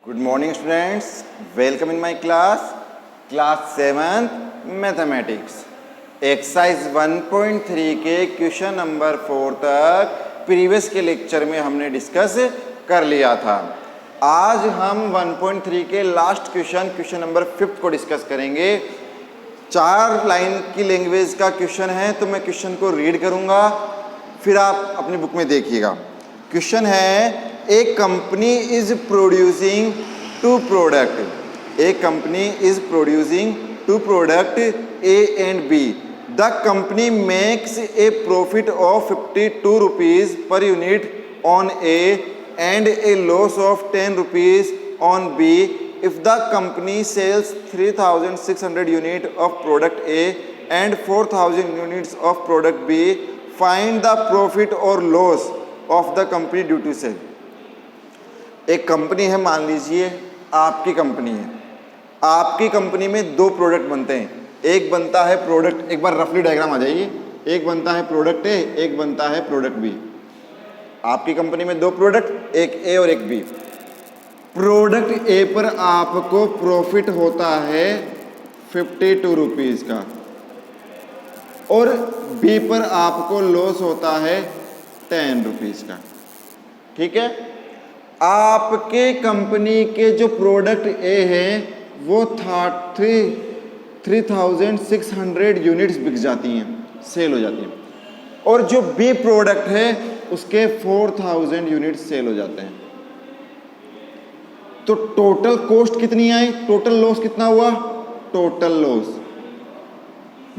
Good morning students, welcome in my class 7th mathematics exercise 1.3 के question number 4 तक previous के lecture में हमने डिस्कस कर लिया था। आज हम 1.3 के लास्ट क्वेश्चन नंबर 5 को डिस्कस करेंगे। 4 लाइन की लैंग्वेज का क्वेश्चन है, तो मैं क्वेश्चन को रीड करूंगा, फिर आप अपनी बुक में देखिएगा। क्वेश्चन है, a company is producing two product. A company is producing two product A and B. The company makes a profit of 52 rupees per unit on A and a loss of 10 rupees on B. If the company sales 3600 unit of product A and 4000 units of product B, find the profit और loss of the company due to sale. एक कंपनी है, मान लीजिए आपकी company है। आपकी company में 2 प्रोडक्ट बनते हैं। एक बनता है प्रोडक्ट, एक बार रफली डायग्राम आ जाइए, एक बनता है प्रोडक्ट ए, एक बनता है प्रोडक्ट बी। आपकी कंपनी में 2 प्रोडक्ट, एक ए और एक बी। प्रोडक्ट ए पर आपको प्रॉफिट होता है 52 रुपीज का और बी पर आपको लॉस होता है 10 रुपीज का। ठीक है, आपके कंपनी के जो प्रोडक्ट ए हैं वो 3600 यूनिट्स बिक जाती हैं, सेल हो जाती हैं, और जो बी प्रोडक्ट है उसके 4000 यूनिट्स सेल हो जाते हैं। तो टोटल कॉस्ट कितनी आई, टोटल लॉस कितना हुआ? टोटल लॉस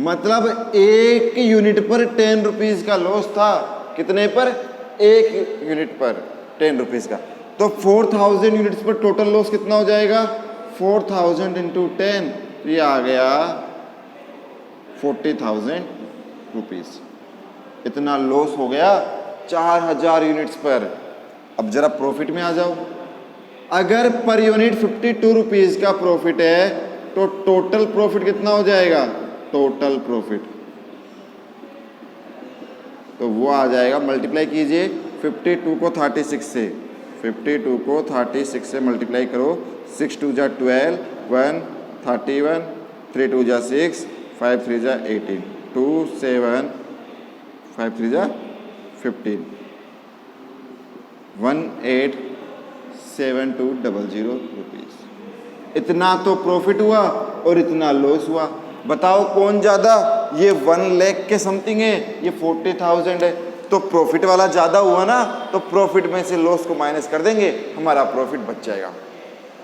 मतलब एक यूनिट पर 10 रुपीज का लॉस था। कितने पर? एक यूनिट पर 10 रुपीज का। तो 4000 यूनिट्स पर टोटल लॉस कितना हो जाएगा? 4000 इंटू 10, ये आ गया 40,000 रुपीज। इतना लॉस हो गया 4000 यूनिट्स पर। अब जरा प्रॉफिट में आ जाओ। अगर पर यूनिट 52 रुपीज का प्रॉफिट है तो टोटल प्रॉफिट कितना हो जाएगा? टोटल प्रॉफिट तो वो आ जाएगा, मल्टीप्लाई कीजिए 52 को 36 से, 52 को 36 से मल्टीप्लाई करो। 6 2 जा 12, 1 31, 3 2 जा 6, 5 3 जा 18, 2 7, 5 3 जा 15, 187200 रुपीज। इतना तो प्रॉफिट हुआ और इतना लॉस हुआ। बताओ कौन ज़्यादा? ये 1 लाख के समथिंग है, ये 40,000 है। तो प्रॉफिट वाला ज़्यादा हुआ ना, तो प्रॉफिट में से लॉस को माइनस कर देंगे, हमारा प्रॉफिट बच जाएगा।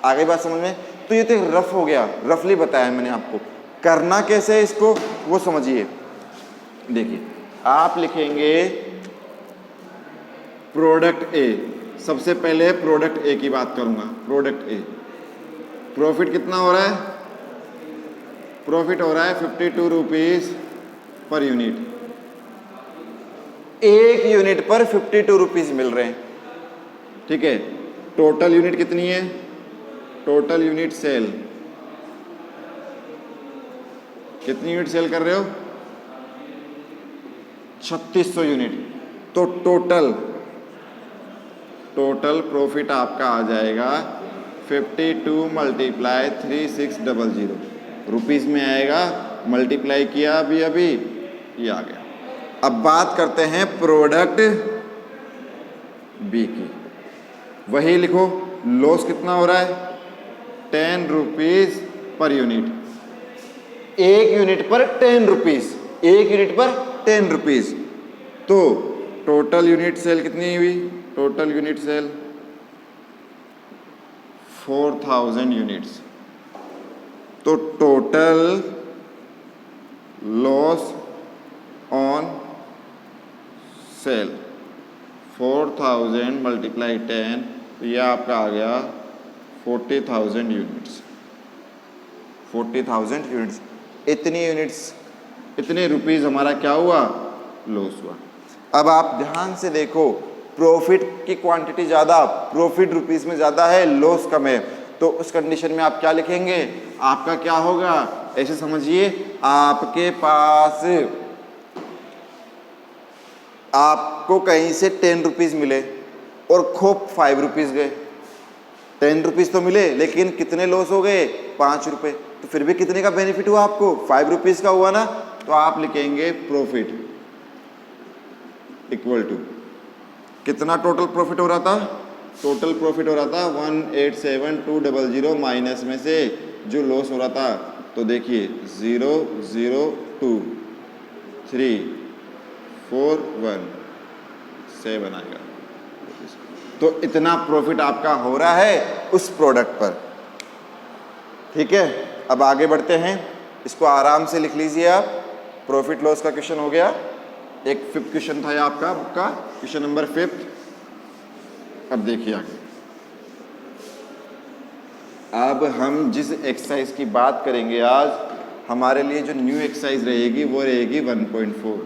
आगे बात समझ में? तो ये तो रफ हो गया, रफली बताया मैंने आपको। करना कैसे है इसको वो समझिए। देखिए, आप लिखेंगे प्रोडक्ट ए। सबसे पहले प्रोडक्ट ए की बात करूंगा। प्रोडक्ट ए, प्रॉफिट कितना हो रहा है? प्रॉफिट हो रहा है 52 रुपीज पर यूनिट। एक यूनिट पर 52 रुपीज मिल रहे हैं। ठीक है, टोटल यूनिट कितनी है? टोटल यूनिट सेल कितनी यूनिट सेल कर रहे हो? 3600 यूनिट। तो टोटल प्रॉफिट आपका आ जाएगा 52 मल्टीप्लाई 3600 रुपीज में आएगा। मल्टीप्लाई किया अभी ये आ गया। अब बात करते हैं प्रोडक्ट बी की। वही लिखो, लॉस कितना हो रहा है? 10 रुपीज पर यूनिट। एक यूनिट पर 10 रुपीज, एक यूनिट पर 10 रुपीज। तो टोटल यूनिट सेल कितनी हुई? Total unit sale 4000 units. तो total loss on sale 4000 multiply 10, तो यह आपका आ गया 40,000 यूनिट्स। 40,000 यूनिट्स, इतनी यूनिट्स, इतने रुपीस हमारा क्या हुआ? लॉस हुआ। अब आप ध्यान से देखो, प्रॉफिट की क्वांटिटी ज़्यादा, प्रॉफिट रुपीस में ज़्यादा है, लॉस कम है। तो उस कंडीशन में आप क्या लिखेंगे? आपका क्या होगा? ऐसे समझिए, आपके पास आपको कहीं से 10 रुपीज़ मिले और खूब 5 रुपीज़ गए, 10 रुपीज़ तो मिले, लेकिन कितने लॉस हो गए? 5 रुपये। तो फिर भी कितने का बेनिफिट हुआ आपको? 5 रुपीज़ का हुआ ना। तो आप लिखेंगे प्रॉफिट इक्वल टू कितना टोटल प्रॉफिट हो रहा था? टोटल प्रॉफिट हो रहा था 187,200 माइनस में से जो लॉस हो रहा था। तो देखिए 0 0 2 3 4 1 7 आएगा। तो इतना प्रॉफिट आपका हो रहा है उस प्रोडक्ट पर। ठीक है, अब आगे बढ़ते हैं। इसको आराम से लिख लीजिए आप। प्रॉफिट लॉस का क्वेश्चन हो गया। एक 5th क्वेश्चन था ये आपका बुक का, क्वेश्चन नंबर 5। अब देखिए आगे। अब हम जिस एक्सरसाइज की बात करेंगे आज, हमारे लिए जो न्यू एक्सरसाइज रहेगी वो रहेगी 1.4।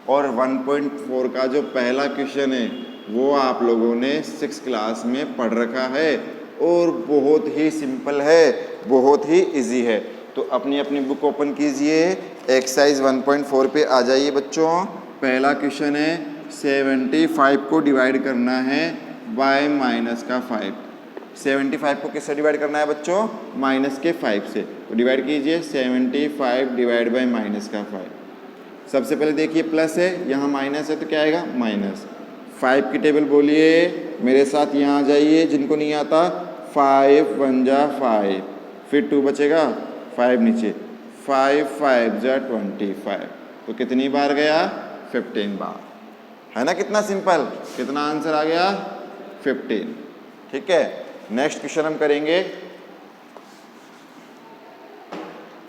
और 1.4 का जो पहला क्वेश्चन है वो आप लोगों ने 6th क्लास में पढ़ रखा है और बहुत ही सिंपल है, बहुत ही इजी है। तो अपनी अपनी बुक ओपन कीजिए, एक्सरसाइज 1.4 पे आ जाइए बच्चों। पहला क्वेश्चन है 75 को डिवाइड करना है बाय माइनस का 5। 75 को किससे डिवाइड करना है बच्चों? माइनस के 5 से। तो डिवाइड कीजिए 75 डिवाइड बाय माइनस का 5। सबसे पहले देखिए प्लस है, यहाँ माइनस है तो क्या आएगा? माइनस। 5 की टेबल बोलिए मेरे साथ, यहाँ आ जाइए जिनको नहीं आता। 5 1 जा 5, फिर 2 बचेगा, 5 नीचे, 5 5 जा 25। तो कितनी बार गया? 15 बार। है ना कितना सिंपल? कितना आंसर आ गया? 15। ठीक है, नेक्स्ट क्वेश्चन हम करेंगे।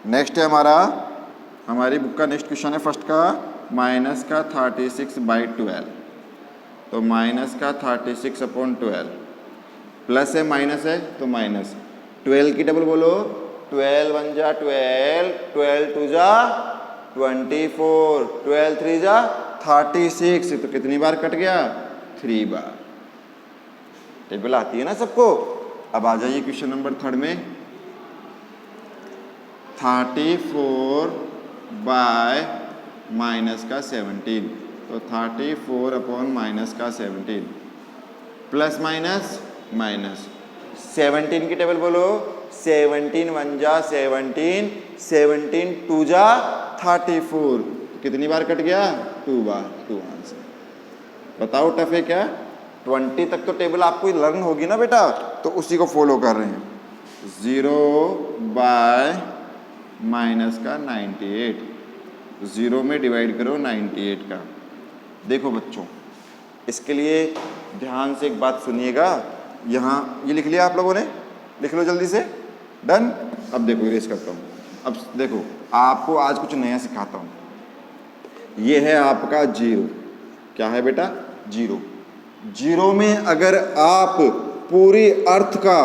नेक्स्ट है हमारी बुक का नेक्स्ट क्वेश्चन है फर्स्ट का, माइनस का 36/12। तो माइनस का 36/12, प्लस है माइनस है तो माइनस। 12 की डबल बोलो, 12 1 जा 12, 12 2 जा 24, 12 3 जा 36। तो कितनी बार कट गया? 3 बार। टेबल आती है ना सबको। अब आ जाइए क्वेश्चन नंबर 3 में। 34 बाय माइनस का 17। तो 34 अपॉन माइनस का 17, प्लस माइनस माइनस। 17 की टेबल बोलो, 17 1 जा 17, 17 2 जा 34। कितनी बार कट गया? 2 बार। 2 आंसर। बताओ टफ है क्या? 20 तक तो टेबल आपको लर्न होगी ना बेटा, तो उसी को फॉलो कर रहे हैं। 0 बाय माइनस का 98, 0 में डिवाइड करो 98 का। देखो बच्चों, इसके लिए ध्यान से एक बात सुनिएगा। यहाँ ये लिख लिया आप लोगों ने? लिख लो जल्दी से। डन। अब देखो इरेज करता हूँ। अब देखो आपको आज कुछ नया सिखाता हूँ। ये है आपका 0। क्या है बेटा? 0। 0 में अगर आप पूरी अर्थ का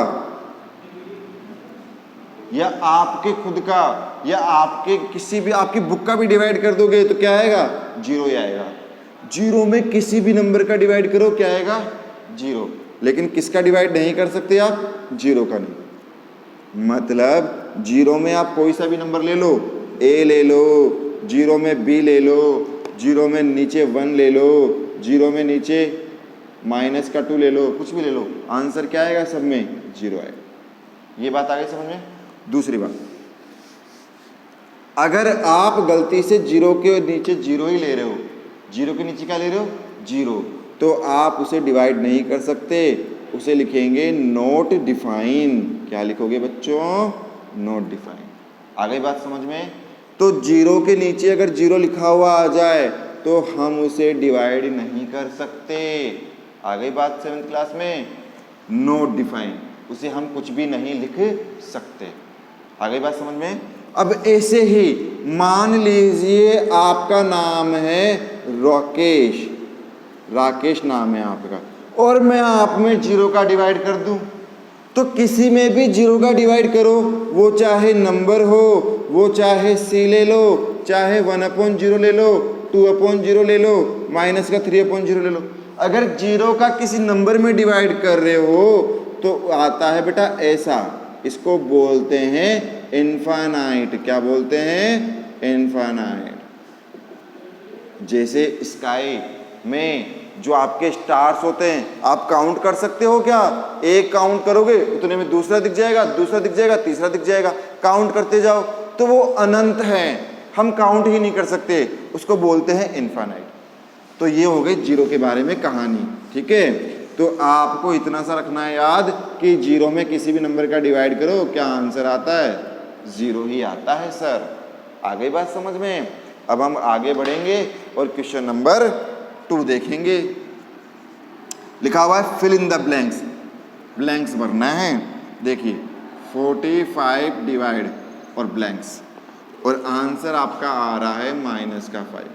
या आपके खुद का या आपके किसी भी आपकी बुक का भी डिवाइड कर दोगे तो क्या आएगा? 0 ही आएगा। 0 में किसी भी नंबर का डिवाइड करो, क्या आएगा? 0। लेकिन किसका डिवाइड नहीं कर सकते आप? 0 का नहीं। मतलब 0 में आप कोई सा भी नंबर ले लो, A ले लो, 0 में B ले लो, 0 में नीचे 1 ले लो, 0 में नीचे माइनस का 2 ले लो, कुछ भी ले लो, आंसर क्या आएगा? सब में 0 आएगा। ये बात आ गई समझ में? दूसरी बात, अगर आप गलती से 0 के नीचे 0 ही ले रहे हो, 0 के नीचे क्या ले रहे हो? 0, तो आप उसे डिवाइड नहीं कर सकते। उसे लिखेंगे नॉट डिफाइन। क्या लिखोगे बच्चों? Not define. आ गई बात समझ में? तो 0 के नीचे अगर 0 लिखा हुआ आ जाए तो हम उसे डिवाइड नहीं कर सकते। आ गई बात 7th क्लास में? नॉट डिफाइन, उसे हम कुछ भी नहीं लिख सकते। आ गई बात समझ में? अब ऐसे ही मान लीजिए आपका नाम है राकेश, राकेश नाम है आपका, और मैं आप में 0 का डिवाइड कर दूं, तो किसी में भी 0 का डिवाइड करो, वो चाहे नंबर हो, वो चाहे C ले लो, चाहे 1/0 ले लो, 2/0 ले लो, माइनस का 3/0 ले लो। अगर 0 का किसी नंबर में डिवाइड कर रहे हो तो आता है बेटा ऐसा, इसको बोलते हैं इनफाइनाइट। क्या बोलते हैं? इनफाइनाइट। जैसे स्काई में जो आपके स्टार्स होते हैं आप काउंट कर सकते हो क्या? एक काउंट करोगे उतने में दूसरा दिख जाएगा, दूसरा दिख जाएगा, तीसरा दिख जाएगा, काउंट करते जाओ तो वो अनंत है, हम काउंट ही नहीं कर सकते, उसको बोलते हैं इनफाइनाइट। तो ये हो गई जीरो के बारे में कहानी, ठीक है। तो आपको इतना सा रखना है याद कि जीरो में किसी भी नंबर का डिवाइड करो क्या आंसर आता है? जीरो ही आता है सर। आ गई बात समझ में? अब हम आगे बढ़ेंगे और क्वेश्चन नंबर 2 देखेंगे। लिखा हुआ है fill in the blanks, blanks भरना है। देखिए 45 डिवाइड और ब्लैंक्स, और आंसर आपका आ रहा है -5।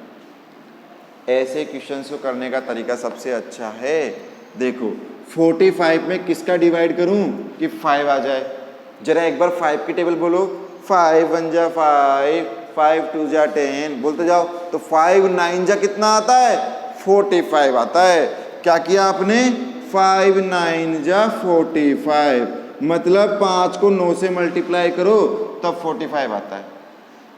ऐसे क्वेश्चंस को करने का तरीका सबसे अच्छा है, देखो 45 में किसका डिवाइड करूं कि 5 आ जाए? जरा एक बार 5 की टेबल बोलो। 5 1 जा 5, 5 2 जा 10, बोलते जाओ। तो 5 9 जा कितना आता है? 45 आता है। क्या किया आपने? 5 9 जा 45, मतलब 5 को 9 से मल्टीप्लाई करो तब 45 आता है।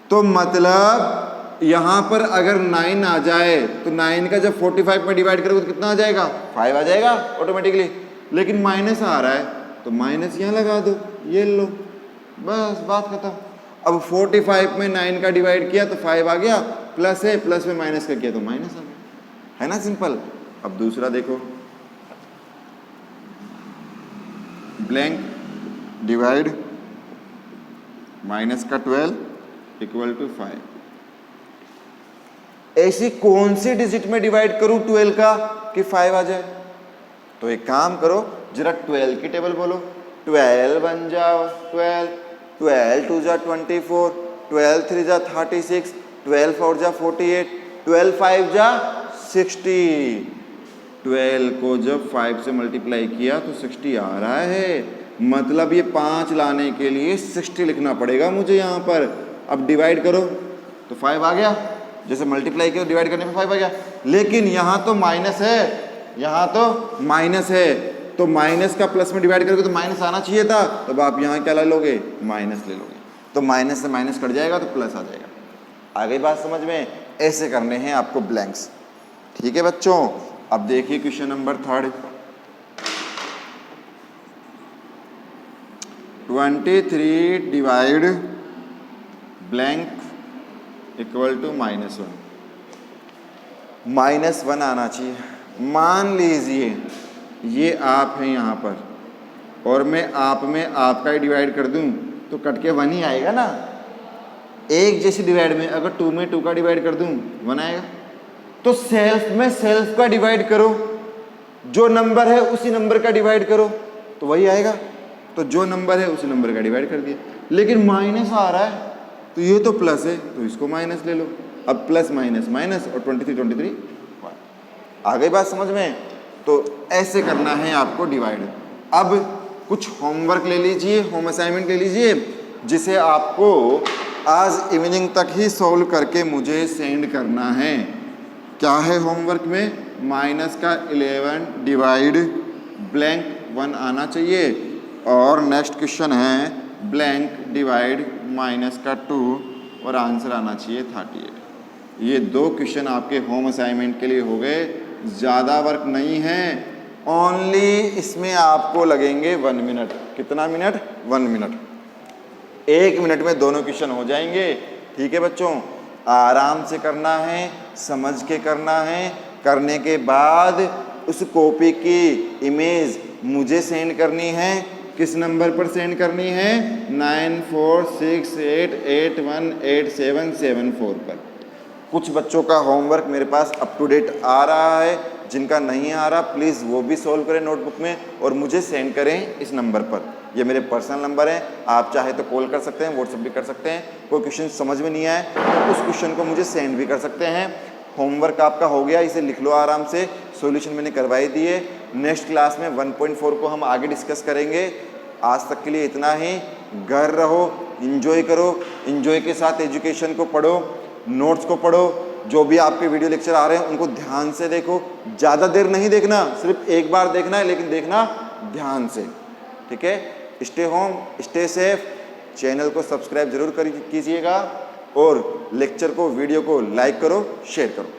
तो मतलब यहां पर अगर 9 आ जाए तो 9 का जब 45 में डिवाइड करोगे तो कितना आ जाएगा? 5 आ जाएगा ऑटोमेटिकली। लेकिन माइनस आ रहा है तो माइनस यहां लगा दो, ये लो, बस बात खत्म। अब 45 में 9 का डिवाइड किया तो 5 आ गया, प्लस है, प्लस में माइनस का किया तो माइनस आ गया, है ना सिंपल। अब दूसरा देखो, ब्लैंक डिवाइड माइनस का 12 इक्वल टू 5। ऐसी कौन सी डिजिट में डिवाइड करूं 12 का कि 5 आ जाए? तो एक काम करो, जरा 12 की टेबल बोलो। 12 1 जा 12, 12 2 जा 24, 12 3 जा 36, 12 4 जा 48, 12 5 जा 60। 12 को जब 5 से मल्टीप्लाई किया तो 60 आ रहा है, मतलब ये 5 लाने के लिए 60 लिखना पड़ेगा मुझे यहाँ पर। अब डिवाइड करो तो 5 आ गया, जैसे मल्टीप्लाई किया डिवाइड करने पे 5 आ गया। लेकिन यहाँ तो माइनस है, यहाँ तो माइनस है, तो माइनस का प्लस में डिवाइड करोगे तो माइनस आना चाहिए था, तब आप यहाँ क्या ले लोगे? माइनस ले लोगे। तो माइनस से माइनस कट जाएगा तो प्लस आ जाएगा। आ गई बात समझ में? ऐसे करने हैं आपको ब्लैंक्स, ठीक है बच्चों। अब देखिए question number 3, 23 divide blank equal to -1। -1 आना चाहिए। मान लीजिए ये आप हैं यहाँ पर और मैं आप में आपका ही डिवाइड कर दूँ तो कट के 1 ही आएगा ना। एक जैसी डिवाइड में अगर 2 में 2 का डिवाइड कर दूँ 1 आएगा। तो सेल्फ में सेल्फ का डिवाइड करो, जो नंबर है उसी नंबर का डिवाइड करो तो वही आएगा। तो जो नंबर है उसी नंबर का डिवाइड कर दिया। लेकिन माइनस आ रहा है तो ये तो प्लस है तो इसको माइनस ले लो। अब प्लस माइनस माइनस और 23 23 आ गई बात समझ में? तो ऐसे करना है आपको डिवाइड। अब कुछ होमवर्क ले लीजिए, होम असाइनमेंट ले लीजिए, जिसे आपको आज इवनिंग तक ही सॉल्व करके मुझे सेंड करना है। क्या है होमवर्क में? माइनस का 11 डिवाइड ब्लैंक 1 आना चाहिए, और नेक्स्ट क्वेश्चन है ब्लैंक डिवाइड माइनस का 2 और आंसर आना चाहिए 38। ये 2 क्वेश्चन आपके होम असाइनमेंट के लिए हो गए। ज़्यादा वर्क नहीं है, ओनली इसमें आपको लगेंगे 1 मिनट। कितना मिनट? 1 मिनट। 1 मिनट में दोनों क्वेश्चन हो जाएंगे, ठीक है बच्चों। आराम से करना है, समझ के करना है। करने के बाद उस कॉपी की इमेज मुझे सेंड करनी है। किस नंबर पर सेंड करनी है? 9468818774 पर। कुछ बच्चों का होमवर्क मेरे पास अप टू डेट आ रहा है, जिनका नहीं आ रहा प्लीज़ वो भी सॉल्व करें नोटबुक में और मुझे सेंड करें इस नंबर पर। ये मेरे पर्सनल नंबर है, आप चाहे तो कॉल कर सकते हैं, व्हाट्सएप भी कर सकते हैं। कोई क्वेश्चन समझ में नहीं आए तो उस क्वेश्चन को मुझे सेंड भी कर सकते हैं। होमवर्क आपका हो गया, इसे लिख लो आराम से। सॉल्यूशन मैंने करवाई दिए। नेक्स्ट क्लास में 1.4 को हम आगे डिस्कस करेंगे। आज तक के लिए इतना ही। घर रहो, एंजॉय करो, एंजॉय के साथ एजुकेशन को पढ़ो, नोट्स को पढ़ो। जो भी आपके वीडियो लेक्चर आ रहे हैं उनको ध्यान से देखो। ज़्यादा देर नहीं देखना, सिर्फ एक बार देखना है, लेकिन देखना ध्यान से, ठीक है। Stay home, stay safe. Channel को सब्सक्राइब जरूर कीजिएगा और लेक्चर को, वीडियो को लाइक करो, शेयर करो।